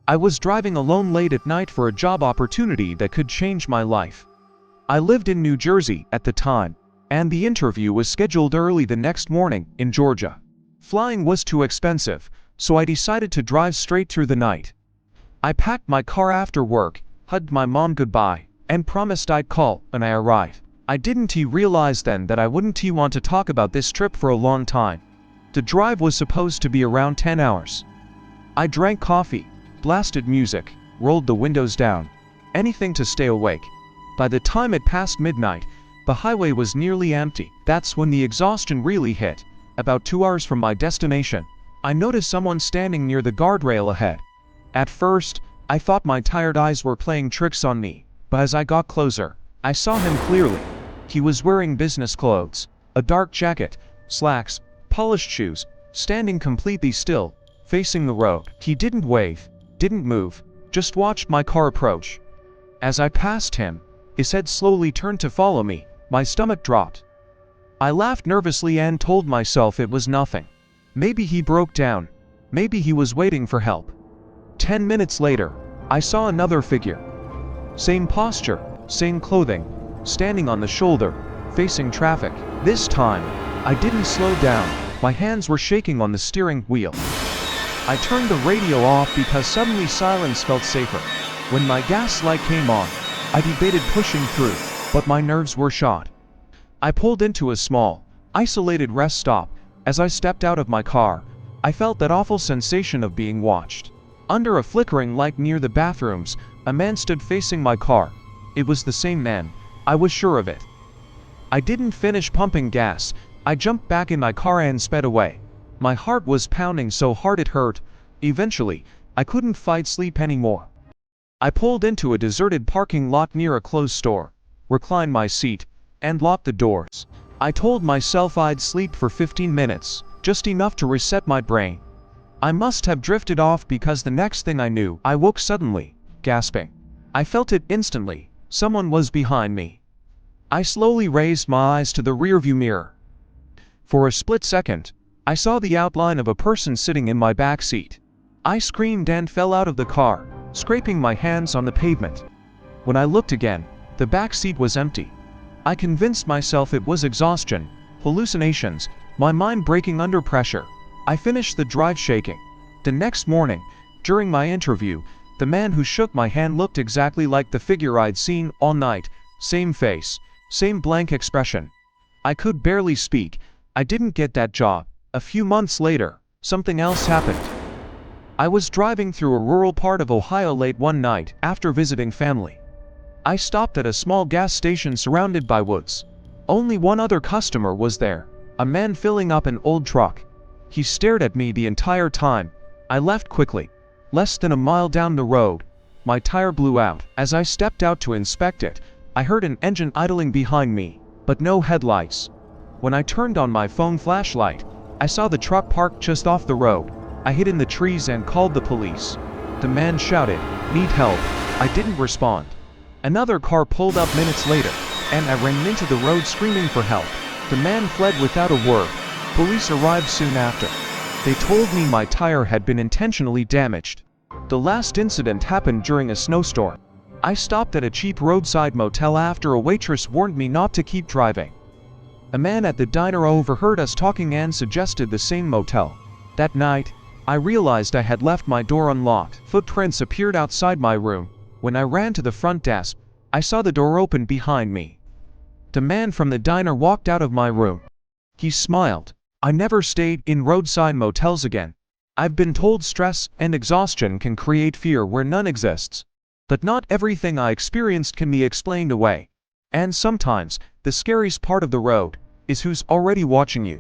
I was driving alone late at night for a job opportunity that could change my life. I lived in New Jersey at the time, and the interview was scheduled early the next morning in Georgia. Flying was too expensive, so I decided to drive straight through the night. I packed my car after work, hugged my mom goodbye, and promised I'd call when I arrived. I didn't realize then that I wouldn't want to talk about this trip for a long time. The drive was supposed to be around 10 hours. I drank coffee, blasted music, rolled the windows down. Anything to stay awake. By the time it passed midnight, the highway was nearly empty. That's when the exhaustion really hit. About 2 hours from my destination, I noticed someone standing near the guardrail ahead. At first, I thought my tired eyes were playing tricks on me, but as I got closer, I saw him clearly. He was wearing business clothes, a dark jacket, slacks, polished shoes, standing completely still, facing the road. He didn't wave, didn't move, just watched my car approach. As I passed him, his head slowly turned to follow me. My stomach dropped. I laughed nervously and told myself it was nothing. Maybe he broke down. Maybe he was waiting for help. 10 minutes later, I saw another figure. Same posture, same clothing, standing on the shoulder, facing traffic. This time, I didn't slow down. My hands were shaking on the steering wheel. I turned the radio off because suddenly silence felt safer. When my gas light came on, I debated pushing through, but my nerves were shot. I pulled into a small, isolated rest stop. As I stepped out of my car, I felt that awful sensation of being watched. Under a flickering light near the bathrooms, a man stood facing my car. It was the same man. I was sure of it. I didn't finish pumping gas. I jumped back in my car and sped away. My heart was pounding so hard it hurt. Eventually, I couldn't fight sleep anymore. I pulled into a deserted parking lot near a closed store, reclined my seat, and locked the doors. I told myself I'd sleep for 15 minutes, just enough to reset my brain. I must have drifted off because the next thing I knew, I woke suddenly, gasping. I felt it instantly. Someone was behind me. I slowly raised my eyes to the rearview mirror. For a split second, I saw the outline of a person sitting in my back seat. I screamed and fell out of the car, scraping my hands on the pavement. When I looked again, the back seat was empty. I convinced myself it was exhaustion, hallucinations, my mind breaking under pressure. I finished the drive shaking. The next morning, during my interview, the man who shook my hand looked exactly like the figure I'd seen all night. Same face, same blank expression. I could barely speak. I didn't get that job. A few months later, something else happened. I was driving through a rural part of Ohio late one night after visiting family. I stopped at a small gas station surrounded by woods. Only one other customer was there, a man filling up an old truck. He stared at me the entire time. I left quickly. Less than a mile down the road, my tire blew out. As I stepped out to inspect it, I heard an engine idling behind me, but no headlights. When I turned on my phone flashlight, I saw the truck parked just off the road. I hid in the trees and called the police. The man shouted, "Need help?" I didn't respond. Another car pulled up minutes later, and I ran into the road screaming for help. The man fled without a word. Police arrived soon after. They told me my tire had been intentionally damaged. The last incident happened during a snowstorm. I stopped at a cheap roadside motel after a waitress warned me not to keep driving. A man at the diner overheard us talking and suggested the same motel. That night, I realized I had left my door unlocked. Footprints appeared outside my room. When I ran to the front desk, I saw the door open behind me. The man from the diner walked out of my room. He smiled. I never stayed in roadside motels again. I've been told stress and exhaustion can create fear where none exists. But not everything I experienced can be explained away. And sometimes, the scariest part of the road is who's already watching you.